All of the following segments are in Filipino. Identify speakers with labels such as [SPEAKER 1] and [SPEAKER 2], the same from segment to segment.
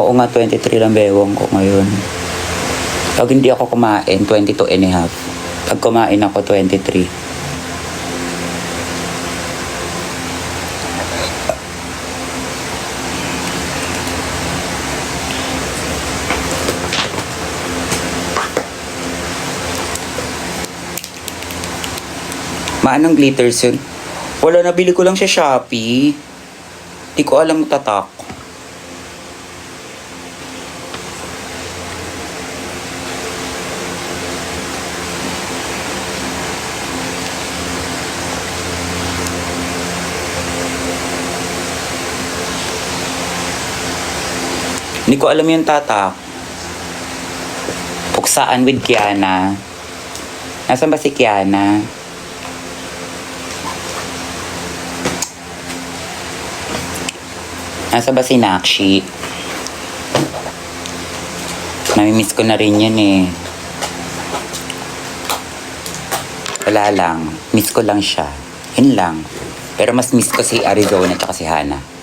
[SPEAKER 1] Oo nga, 23 lang bewang ko ngayon. Pag hindi ako kumain, 22 and a half. Pag kumain ako, 23. Maanong glitters yun? Wala, nabili ko lang sa Shopee. Di ko alam tatak. Hindi ko alam yung tatak. Puksaan with Kiana. Nasaan ba si Kiana? Nasaan ba si Nakshi? Namimiss ko na rin yun eh. Wala lang. Miss ko lang siya. Yun lang. Pero mas miss ko si Arizona at si Hana.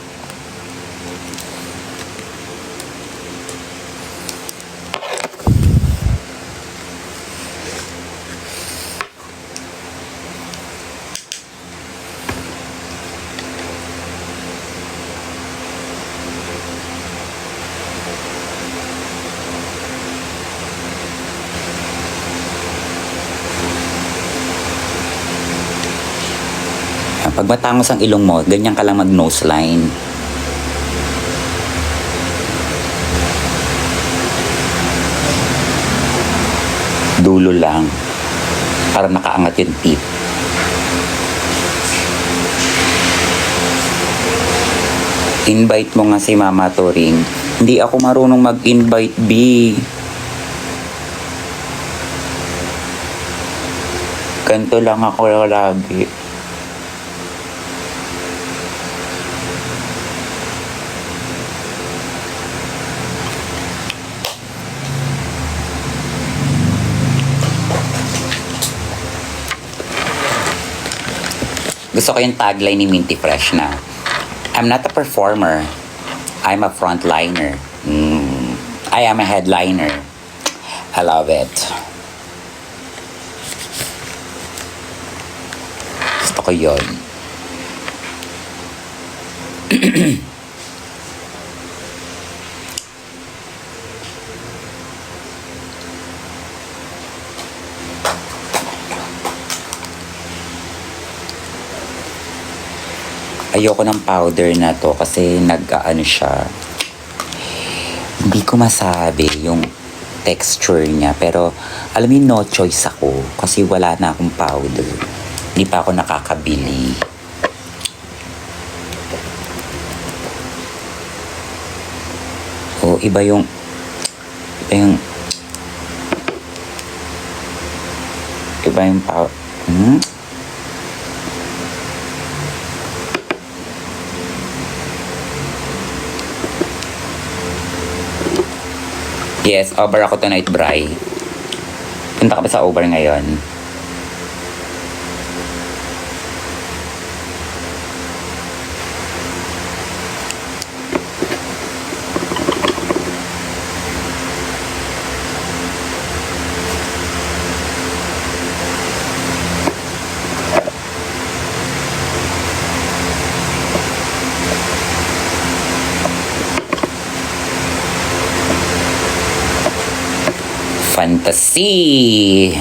[SPEAKER 1] Pag matangos ang ilong mo, ganyan ka lang mag-nose line. Dulo lang. Para nakaangat yung tip. Invite mo nga si Mama Turing. Hindi ako marunong mag-invite, B. Ganito lang ako lagi. Gusto ko yung tagline ni Minty Fresh na, I'm not a performer, I'm a frontliner. I am a headliner. I love it. Gusto ko yun. Ayoko ng powder na to kasi nag-ano siya. Hindi ko masabi yung texture niya. Pero alam mo, no choice ako kasi wala na akong powder. Hindi pa ako nakakabili. O, iba yung powder. Yes, over ako tonight, Bri. Punta ka ba sa over ngayon? Fantasy.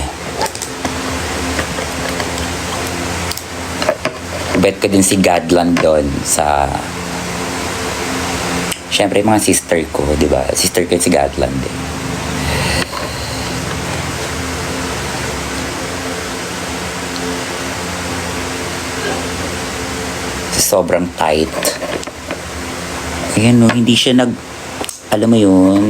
[SPEAKER 1] Bet ko din si Godland doon sa... Siyempre, mga sister ko, di ba? Sister ko si Godland din. Sobrang tight. Ayan, no, hindi siya nag... Alam mo yun...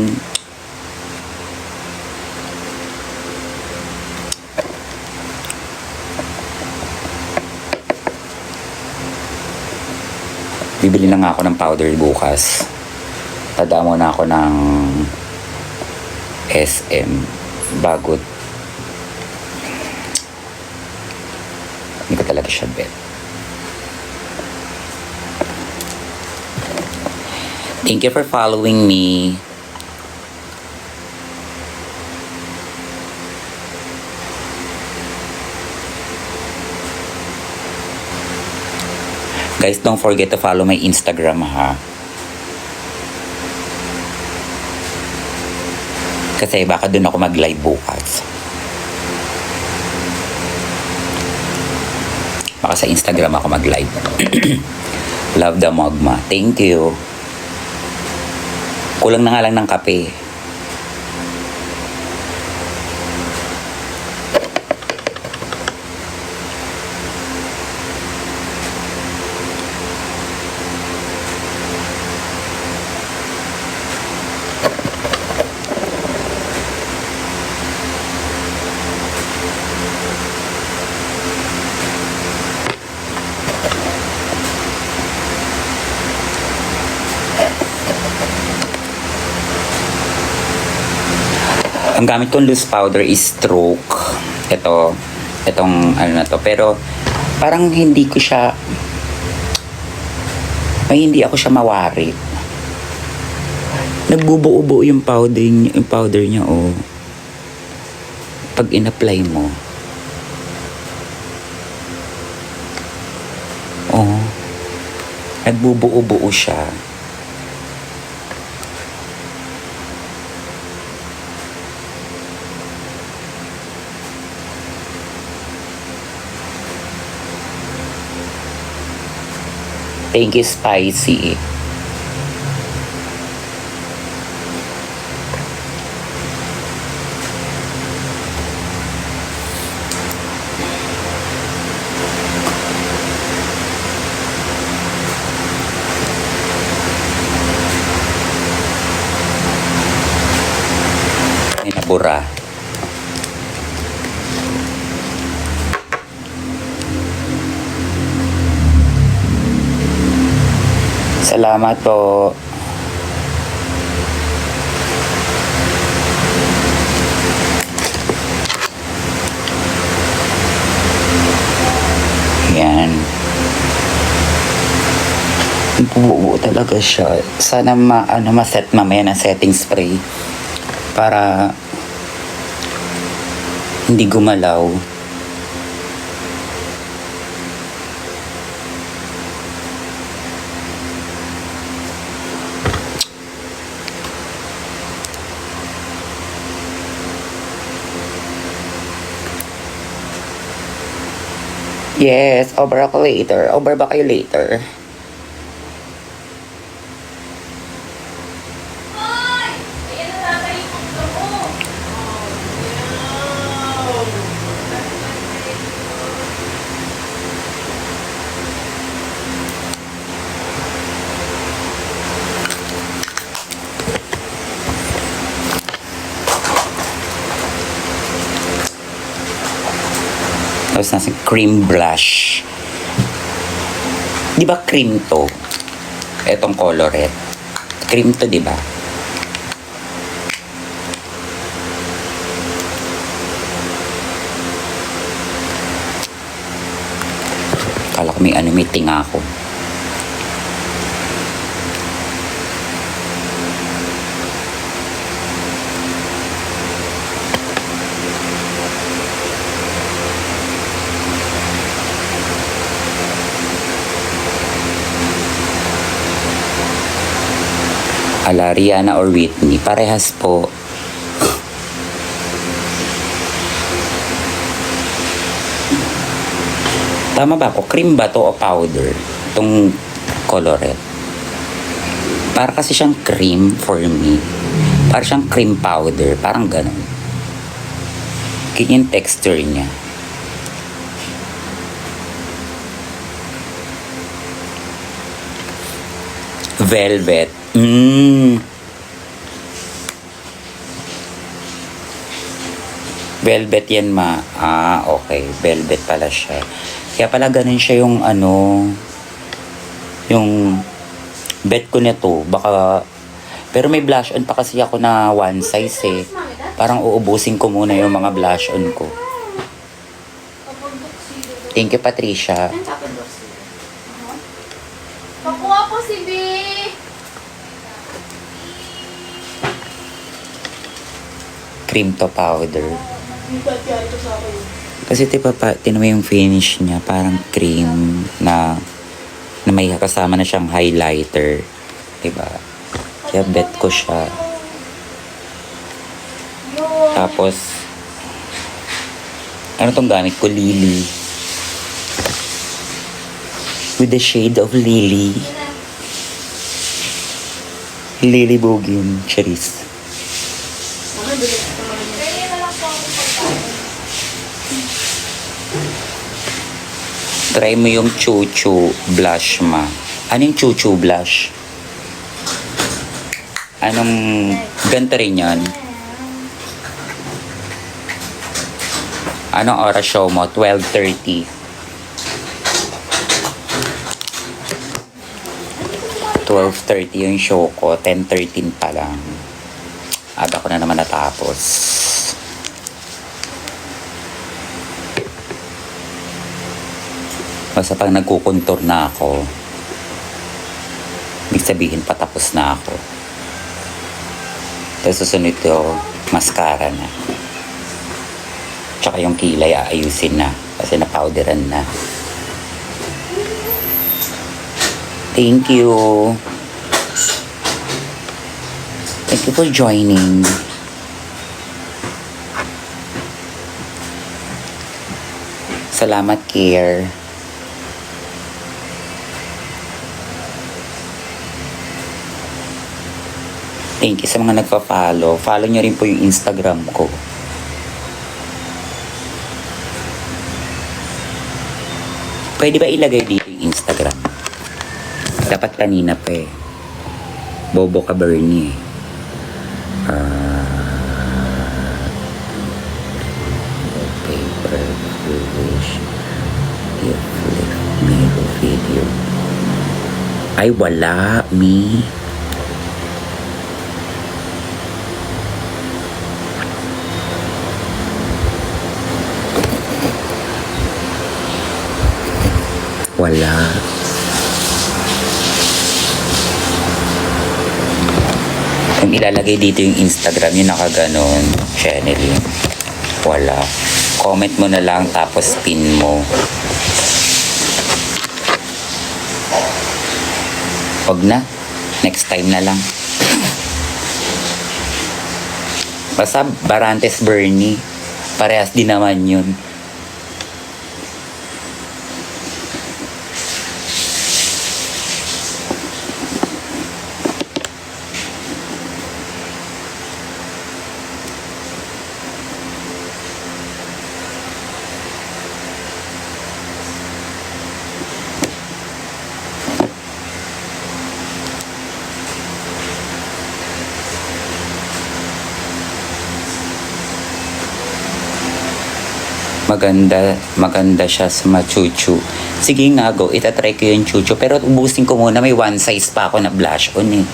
[SPEAKER 1] Bibili na nga ako ng powder bukas. Tadamo na ako ng SM bago. Hindi ko talaga siya bet. Thank you for following me. Guys, don't forget to follow my Instagram, ha? Kasi baka dun ako mag-live bukas. Baka sa Instagram ako mag-live. Love the Mogma. Thank you. Kulang na nga lang ng kape. Ang gamit kong loose powder is Stroke. Itong ano na to. Pero parang hindi ko siya, hindi ako siya mawari. Nagbubuo-buo yung powder niya, oh. Pag in-apply mo. Oh. Nagbubuo-buo siya. Thank you, Spicy. May nabura. Salamat po. Yan. Buo talaga siya. Sana ma-set mamaya ng setting spray para hindi gumalaw. Yes, over ako later. Over ba kayo later? Tapos nasa cream blush. Di ba cream to? Etong colorette. Cream to, di ba? Kala ko may tinga ako. Ala, Rihanna or Whitney. Parehas po. Tama ba ako? Cream ba to o powder? Itong colorette. Para kasi siyang cream for me. Para siyang cream powder. Parang ganun. Ganyan yung texture niya. Velvet. Velvet yan, ma. Okay. Velvet pala siya. Kaya pala ganun siya yung yung bet ko nito. Baka, pero may blush on pa kasi ako na one size eh. Parang uubusin ko muna yung mga blush on ko. Thank you, Patricia.
[SPEAKER 2] Pakuha po si B.
[SPEAKER 1] cream to powder.
[SPEAKER 2] Hindi pa ito sa akin.
[SPEAKER 1] Kasi tinan mo yung finish niya, parang cream na may kasama na siyang highlighter. Diba? Kaya bet ko siya. Tapos, ano tong gamit ko? Lily. With the shade of Lily. Lily Bugin. Charis.
[SPEAKER 2] Ano, bilis ko naman.
[SPEAKER 1] Try mo yung Chuchu blush ma. Ano yung Chuchu blush? Anong ganito rin yan? Anong oras show mo? 12:30. 12:30 yung show ko. 10:13 pa lang. Aga ko na naman natapos. Basta pag nagkukontour na ako, ibig sabihin patapos na ako. Tapos susunod ko, mascara na. Tsaka yung kilay aayusin na kasi napowderan na. Thank you. Thank you for joining. Salamat, Care. Thank you sa mga nagpa-follow. Follow nyo rin po yung Instagram ko. Pwede ba ilagay dito yung Instagram? Dapat kanina pa eh. Bobo ka, Bernie. Paper, foolish. If me video. Ay, wala, me. Wala. Kung ilalagay dito yung Instagram, yung nakaganon, channeling. Wala. Comment mo na lang tapos pin mo. Wag na. Next time na lang. Basta Barantes Bernie. Parehas din naman yun. Maganda siya sa machuchu. Sige nga, go. Itatry ko yung chuchu. Pero ubusin ko muna. May one size pa ako na blush on eh.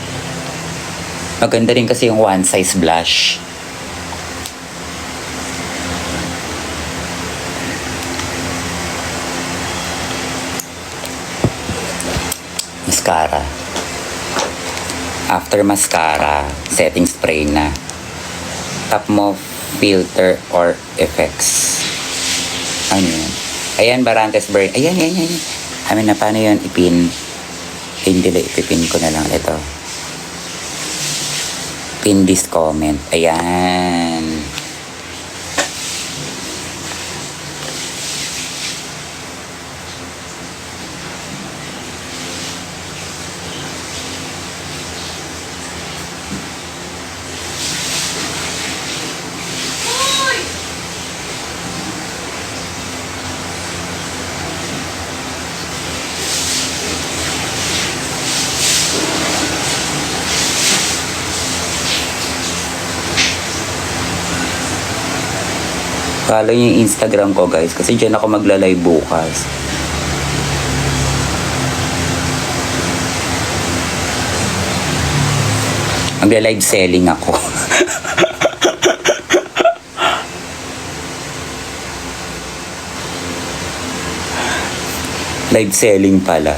[SPEAKER 1] Maganda rin kasi yung one size blush. Mascara. After mascara, setting spray na. Tap mo filter or effects. Ano yun? Ayan, Barantes Bird. Ayan. Amin na, paano yun? Ipin. Hindi, ipipin ko na lang. Ito. Pin this comment. Ayan. Follow niyo yung Instagram ko, guys. Kasi dyan ako magla-live bukas. Magla-live selling ako. Live selling pala.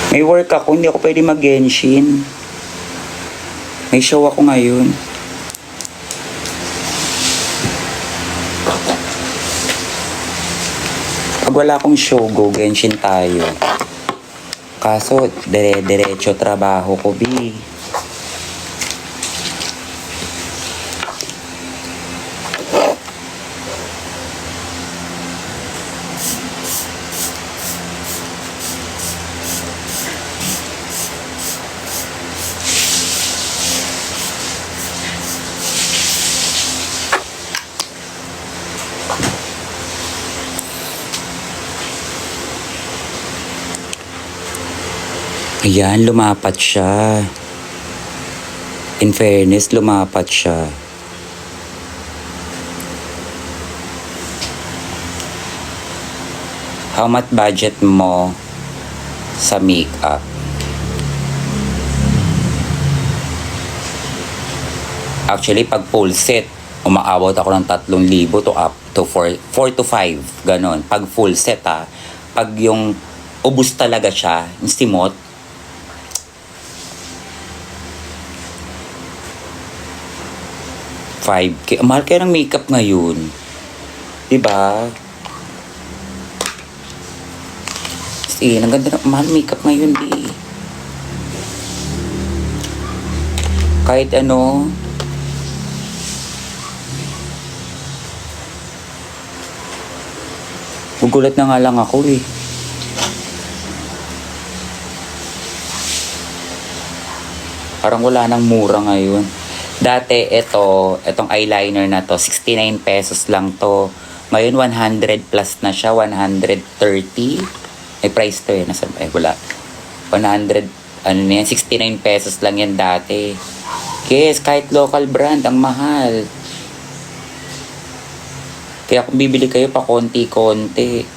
[SPEAKER 1] May work ako, hindi ako pwede mag-Genshin. May show ako ngayon. Pag wala akong show, go Genshin tayo. Kaso, dire-diretso trabaho ko, bi. Ayan, lumapat siya. In fairness, lumapat siya. How much budget mo sa makeup? Actually, pag full set, umaabot ako ng 3,000 to up to 4 to 5. Ganon. Pag full set Pag yung ubus talaga siya, yung simot, 5K. Mahal kaya ng makeup ngayon. Diba? Sige, ang ganda ng mahal makeup ngayon, di. Kahit ano, gugulat na nga lang ako eh. Parang wala nang mura ngayon. Dati, itong eyeliner na to, 69 pesos lang to. Ngayon, 100 plus na siya, 130. May price to nasa, wala. 100, 69 pesos lang yan dati. Yes, kahit local brand, ang mahal. Kaya kung bibili kayo pa konti-konti.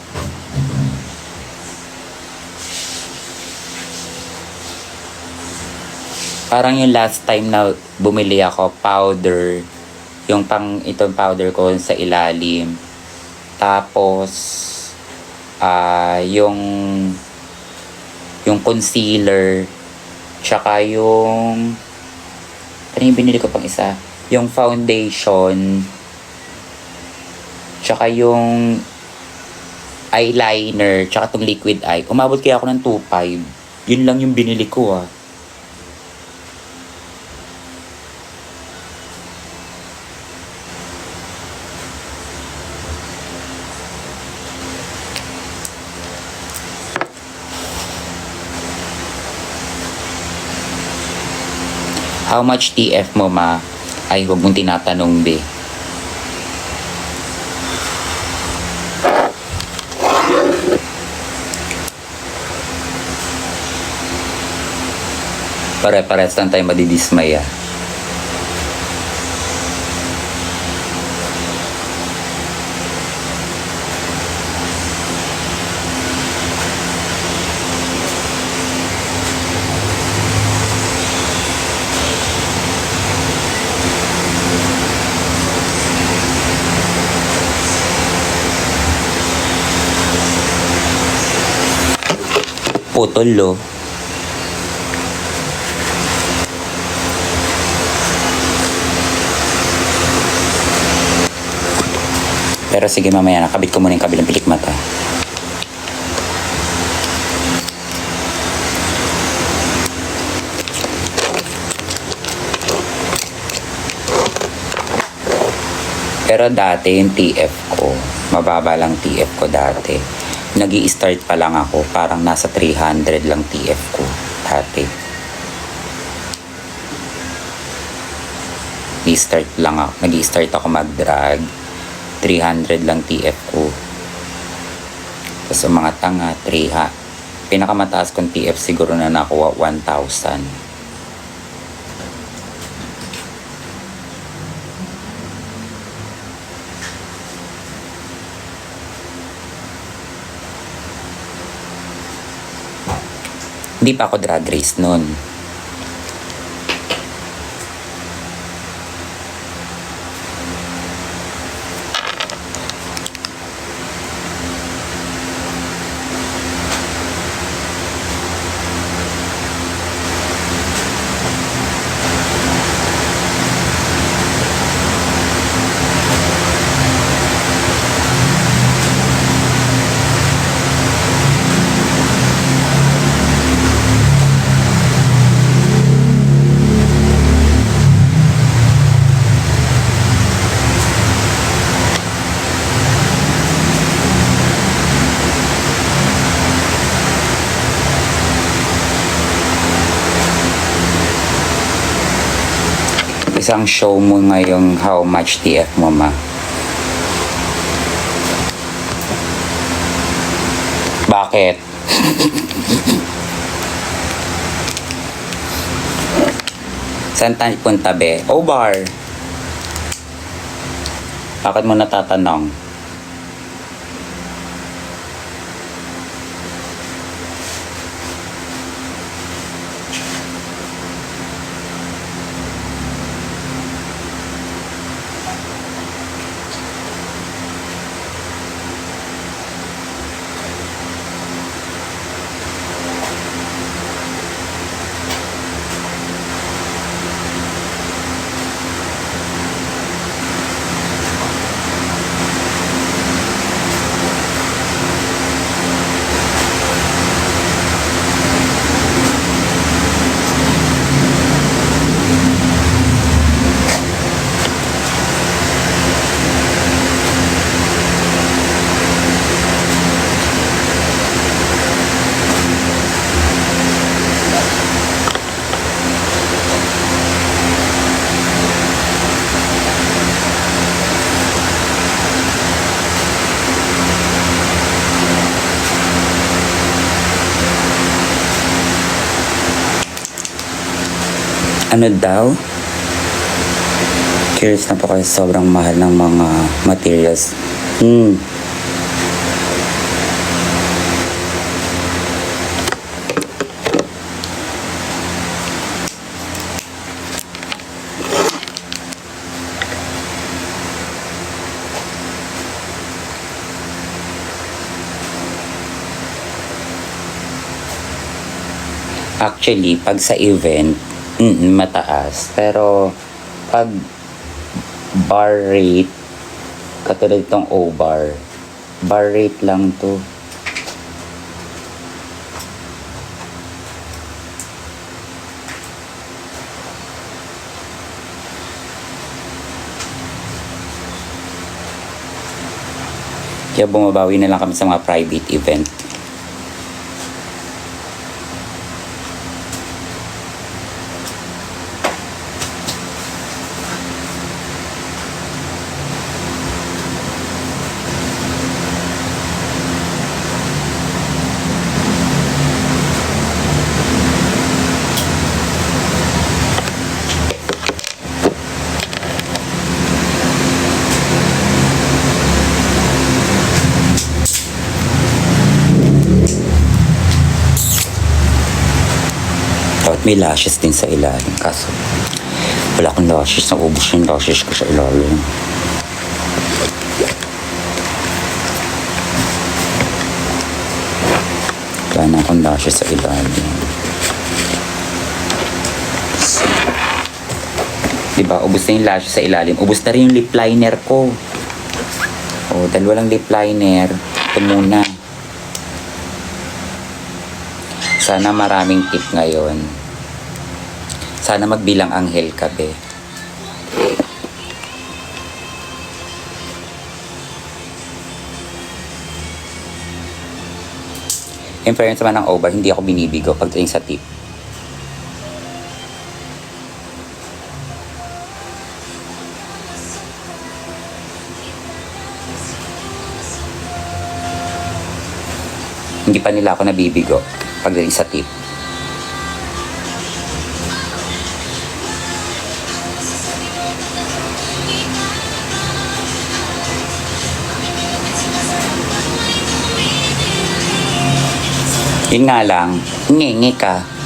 [SPEAKER 1] Parang yung last time na bumili ako, powder. Yung itong powder ko sa ilalim. Tapos, yung concealer. Tsaka yung, ano yung binili ko pang isa? Yung foundation. Tsaka yung eyeliner. Tsaka tong liquid eye. Umabot kaya ako ng 2.5. Yun lang yung binili ko How much TF mo, ma? Ay, huwag mong tinatanong, be. Pare-pares lang tayo madidismaya. Putol, lo. Pero sige, mamaya nakabit ko muna yung kabilang pilik mata. Pero dati yung TF ko, mababa lang TF ko dati. Nag-i-start pa lang ako, parang nasa 300 lang TF ko dati. Nag-i-start ako mag-drag, 300 lang TF ko. Tapos yung mga tanga, 3 pinakamataas kong TF siguro na nakuha 1,000. Hindi pa ako drag race nun. Isang show mo ngayong How Much TF mo, ma? Bakit? Saan tayo punta, be? O-bar. Bakit mo natatanong? Ano daw? Curious na po kasi sobrang mahal ng mga materials. Actually, pag sa event, mataas. Pero, pag bar rate, katulad itong O-bar, bar rate lang to. Kaya bumabawi na lang kami sa mga private event. Dapat may lashes din sa ilalim. Kaso, wala akong lashes. Naubos yung lashes ko sa ilalim. Wala na akong lashes sa ilalim. Diba? Ubus na yung lashes sa ilalim. Ubus na rin yung lip liner ko. O, dahil walang lip liner, ito muna. Sana maraming tip ngayon. Sana magbilang anghel ka, be. In fairness naman ng O-bar, hindi ako binibigo pagdating sa tip. Hindi pa nila ako nabibigo pagdating sa tip. Yun nga lang, ngingi ka.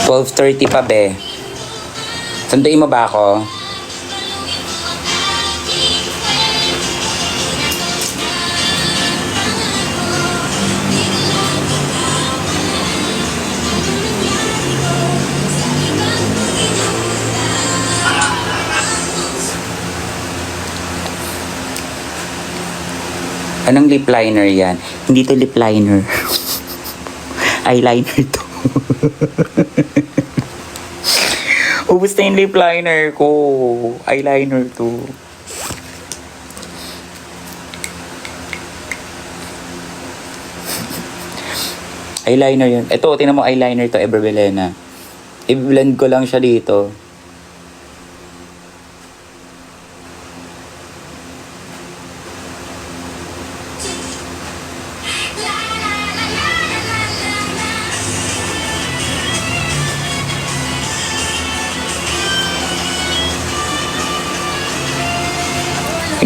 [SPEAKER 1] 12:30 pa, be. Sunduin mo ba ako? Anong lip liner yan? Hindi to lip liner. Eyeliner to. Ubus na yung lip liner ko. Eyeliner to. Eyeliner yun. Ito, tingnan mo eyeliner to, Eberbelena. I-blend ko lang siya dito.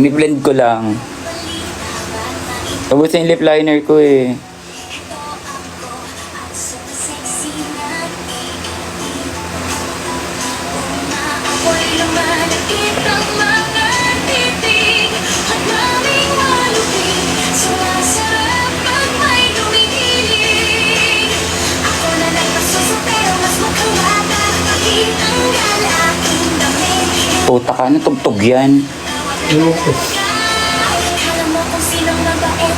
[SPEAKER 1] I-blend ko lang. Tapos yung lip liner ko eh. Puta ka, ano tugtog yan?
[SPEAKER 3] Alam mo kung sinong mabait,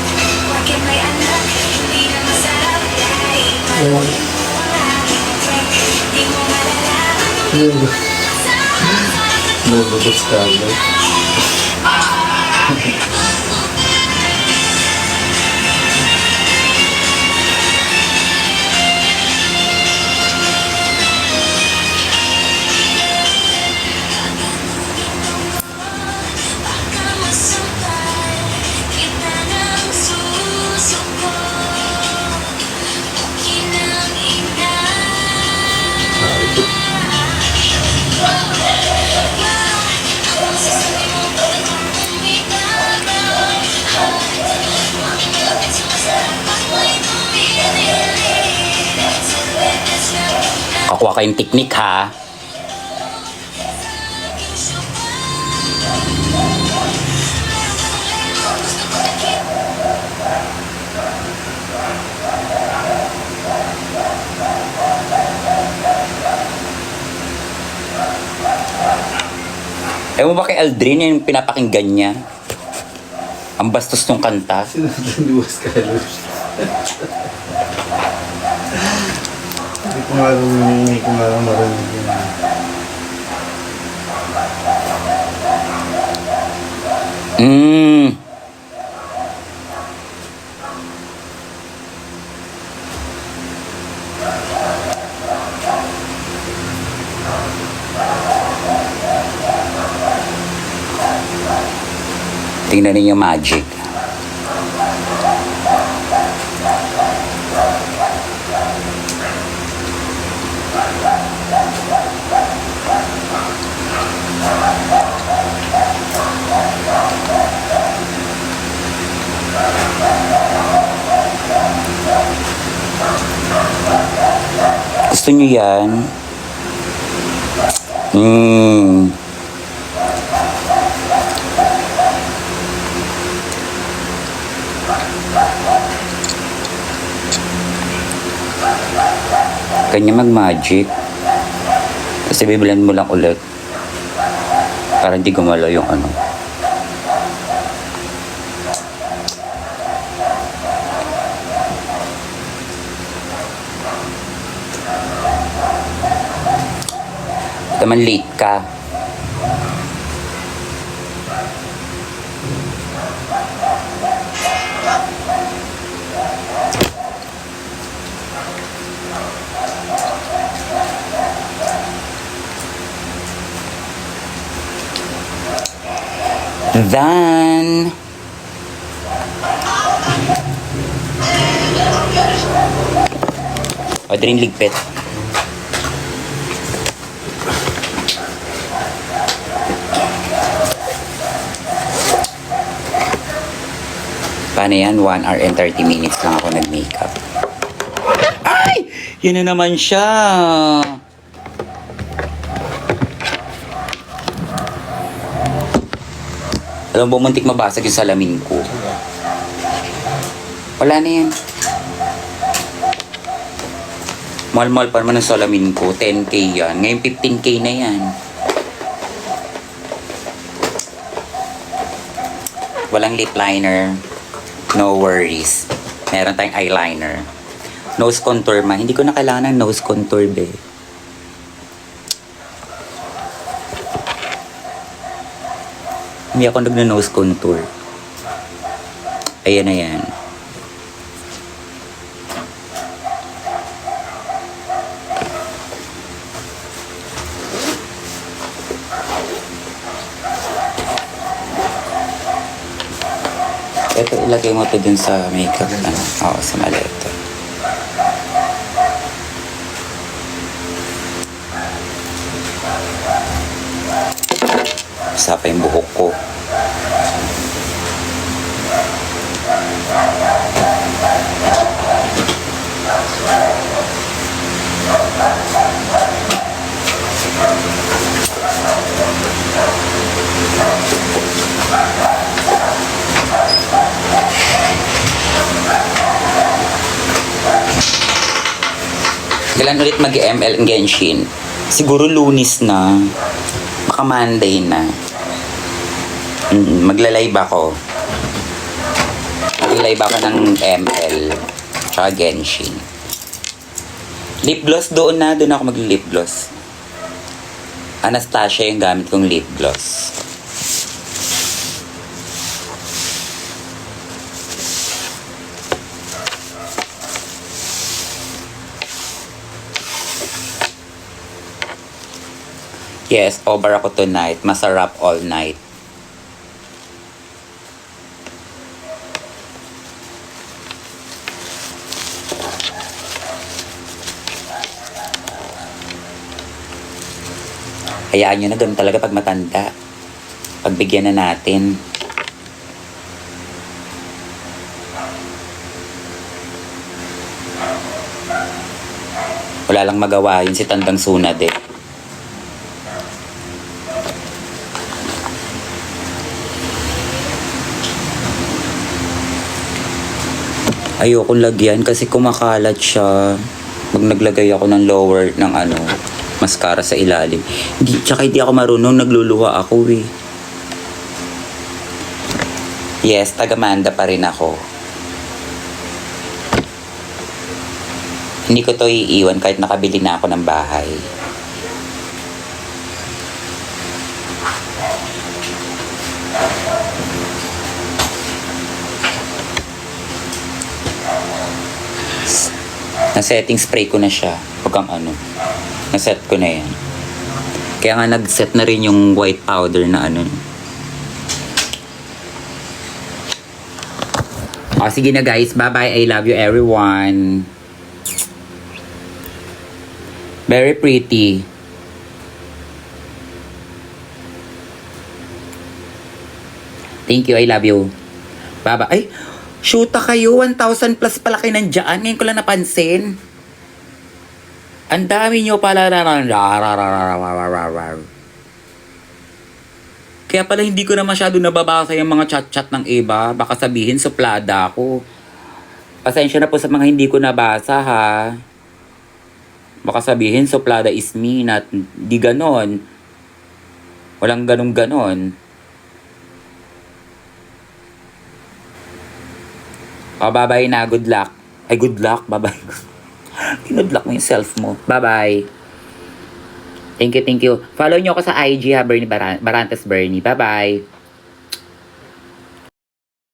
[SPEAKER 3] bakit may anak, hindi na masarap, dahil di mo malalaman.
[SPEAKER 4] Nababas ka agad.
[SPEAKER 1] Kakuha kayong teknik ha. Ewan mo ba kay Aldrin yung pinapakinggan niya? Ang bastos ng kanta.
[SPEAKER 4] Sinuduwas ka, Luz. Hindi ko nga lang marinig yun.
[SPEAKER 1] Tingnan ninyo magic. Gusto nyo yan? Kanya mag-magic. Kasi bibilan mo lang ulit. Para hindi gumalaw yung ano. Naman late ka. Then Adrin ligpit. Paano yan? 1 hour and 30 minutes lang ako nag-makeup. Ay! Yan na naman siya. Alam mo, muntik mabasag yung salamin ko. Wala na yan. Mahal-mahal pa naman ang salamin ko. 10K yan. Ngayon 15K na yan. Walang lip liner. No worries. Meron tayong eyeliner. Nose contour man. Hindi ko na kailangan ng nose contour, be. Hindi ako nagna-nose contour. Ayan na yan. Ito, ilagay mo to dun sa makeup. Oo, sa maleta. Isa pa yung buhok ko. Kailan ulit mag-ML ang Genshin? Siguro Lunes na. Baka Monday na. Magla-live ako. Mag-live ako ng ML. Tsaka Genshin. Lip gloss doon na. Doon ako mag-lip gloss. Anastasia yung gamit kong lip gloss. Yes, over ako tonight. Masarap all night. Hayaan nyo na, ganun talaga pag matanda. Pagbigyan na natin. Wala lang magawa yun si Tandang Sunad eh. Ayoko lagyan kasi kumakalat siya. Pag naglagay ako ng lower ng mascara sa ilalim. Tsaka hindi ako marunong, nagluluha ako eh. Yes, taga-Manda pa rin ako. Hindi ko to iiwan kahit nakabili na ako ng bahay. Na-setting spray ko na siya. Huwag kang na-set ko na yan. Kaya nga nag-set na rin yung white powder na sige na guys. Bye-bye. I love you everyone. Very pretty. Thank you. I love you. Bye-bye. Ay! Shoota kayo, 1,000 plus pala kayo nandyan. Ngayon ko lang napansin. Ang dami nyo pala. Kaya pala hindi ko na masyado nababasa yung mga chat-chat ng iba. Baka sabihin, suplada ako. Pasensya na po sa mga hindi ko nabasa ha. Baka sabihin, suplada is me. Di ganon. Walang ganon-ganon. Bye-bye na. Good luck. Ay, good luck. Bye-bye. Good luck mo yung self mo. Bye-bye. Thank you. Follow nyo ako sa IG ha, Bernie Barantes Bernie. Bye-bye.